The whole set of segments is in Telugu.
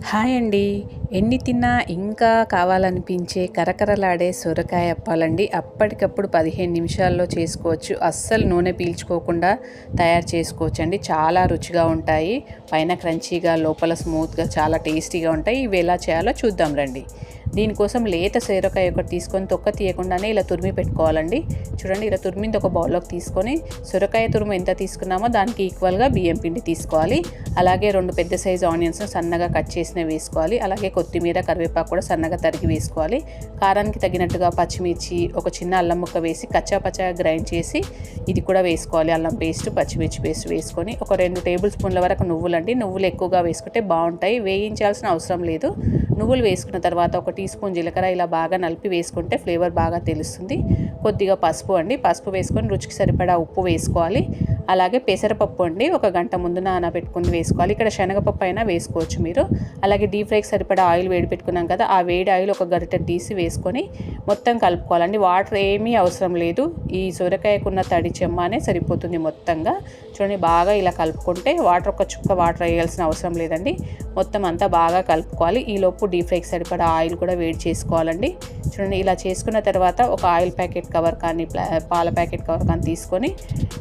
హాయ్ అండి. ఎన్ని తిన్నా ఇంకా కావాలనిపించే కరకరలాడే సొరకాయ అప్పాలండి. అప్పటికప్పుడు 15 నిమిషాల్లో చేసుకోవచ్చు. అస్సలు నూనె పీల్చుకోకుండా తయారు చేసుకోవచ్చు అండి. చాలా రుచిగా ఉంటాయి. పైన క్రంచీగా, లోపల స్మూత్గా, చాలా టేస్టీగా ఉంటాయి. ఇవి ఎలా చేయాలో చూద్దాం రండి. దీనికోసం లేత సొరకాయ ఒకటి తీసుకొని తొక్క తీయకుండానే ఇలా తురిమి పెట్టుకోవాలండి. చూడండి, ఇలా తురిమింది ఒక బౌల్లోకి తీసుకొని సొరకాయ తురుము ఎంత తీసుకున్నామో దానికి ఈక్వల్గా బియ్యం పిండి తీసుకోవాలి. అలాగే 2 పెద్ద సైజు ఆనియన్స్ను సన్నగా కట్ చేసినవి వేసుకోవాలి. అలాగే కొత్తిమీర, కరివేపాకు కూడా సన్నగా తరిగి వేసుకోవాలి. కారానికి తగినట్టుగా పచ్చిమిర్చి, ఒక చిన్న అల్లం ముక్క వేసి కచ్చా పచ్చగా గ్రైండ్ చేసి ఇది కూడా వేసుకోవాలి. అల్లం పేస్ట్, పచ్చిమిర్చి పేస్ట్ వేసుకొని ఒక 2 టేబుల్ స్పూన్ల వరకు నువ్వులండి. నువ్వులు ఎక్కువగా వేసుకుంటే బాగుంటాయి. వేయించాల్సిన అవసరం లేదు. నువ్వులు వేసుకున్న తర్వాత ఒక టీ స్పూన్ జీలకర్ర ఇలా బాగా నలిపి వేసుకుంటే ఫ్లేవర్ బాగా తెలుస్తుంది. కొద్దిగా పసుపు అండి, పసుపు వేసుకొని రుచికి సరిపడా ఉప్పు వేసుకోవాలి. అలాగే పెసరపప్పు అండి, ఒక గంట ముందు నానబెట్టుకుని వేసుకోవాలి. ఇక్కడ శనగపప్పు అయినా వేసుకోవచ్చు మీరు. అలాగే డీప్ ఫ్రైకి సరిపడా ఆయిల్ వేడి పెట్టుకున్నాం కదా, ఆ వేడి ఆయిల్ ఒక గరిటె తీసి వేసుకొని మొత్తం కలుపుకోవాలండి. వాటర్ ఏమీ అవసరం లేదు. ఈ సొరకాయకున్న తడి చెమ్మానే సరిపోతుంది మొత్తంగా. చూడండి, బాగా ఇలా కలుపుకుంటే వాటర్ ఒక చుక్క వాటర్ వేయాల్సిన అవసరం లేదండి. మొత్తం అంతా బాగా కలుపుకోవాలి. ఈలోపు డీప్ ఫ్రైకి సరిపడా ఆయిల్ కూడా వేడి చేసుకోవాలండి. చూడండి, ఇలా చేసుకున్న తర్వాత ఒక ఆయిల్ ప్యాకెట్ కవర్ కానీ పాల ప్యాకెట్ కవర్ కానీ తీసుకొని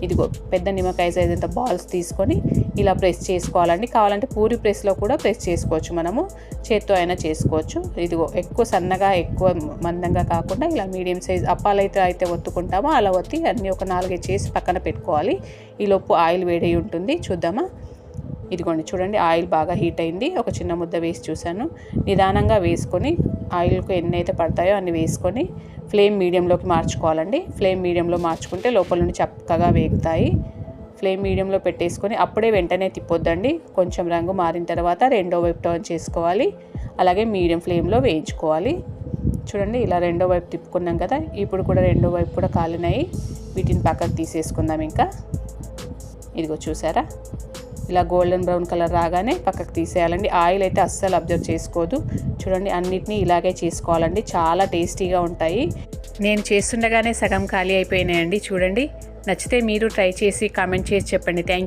ఇదిగో పెద్ద నిమ్మకాయ సైజ్ అంత బాల్స్ తీసుకొని ఇలా ప్రెస్ చేసుకోవాలండి. కావాలంటే పూరి ప్రెస్లో కూడా ప్రెస్ చేసుకోవచ్చు, మనము చేత్తో అయినా చేసుకోవచ్చు. ఇదిగో ఎక్కువ సన్నగా ఎక్కువ మందంగా కాకుండా ఇలా మీడియం సైజ్ అప్పాలైతే ఒత్తుకుంటామో అలా ఒత్తి అన్నీ ఒక 4 చేసి పక్కన పెట్టుకోవాలి. ఈలోపు ఆయిల్ వేడి ఉంటుంది, చూద్దామా. ఇదిగోండి, చూడండి, ఆయిల్ బాగా హీట్ అయింది. ఒక చిన్న ముద్ద వేసి చూశాను. నిదానంగా వేసుకొని ఆయిల్కు ఎన్ని అయితే పడతాయో అన్ని వేసుకొని ఫ్లేమ్ మీడియంలోకి మార్చుకోవాలండి. ఫ్లేమ్ మీడియంలో మార్చుకుంటే లోపల నుండి చక్కగా వేగుతాయి. ఫ్లేమ్ మీడియంలో పెట్టేసుకొని అప్పుడే వెంటనే తిప్పొద్దండి. కొంచెం రంగు మారిన తర్వాత రెండో వైపు టర్న్ చేసుకోవాలి. అలాగే మీడియం ఫ్లేమ్లో వేయించుకోవాలి. చూడండి, ఇలా రెండో వైపు తిప్పుకున్నాం కదా, ఇప్పుడు కూడా రెండో వైపు కూడా కాలినాయి. వీటిని పక్కకు తీసేసుకుందాం. ఇంకా ఇదిగో చూసారా, ఇలా గోల్డెన్ బ్రౌన్ కలర్ రాగానే పక్కకు తీసేయాలండి. ఆయిల్ అయితే అస్సలు అబ్జర్వ్ చేసుకోదు. చూడండి, అన్నిటినీ ఇలాగే చేసుకోవాలండి. చాలా టేస్టీగా ఉంటాయి. నేను చేస్తుండగానే సగం ఖాళీ అయిపోయినాయండి. చూడండి, నచ్చితే మీరు ట్రై చేసి కామెంట్ చేసి చెప్పండి. Thank you.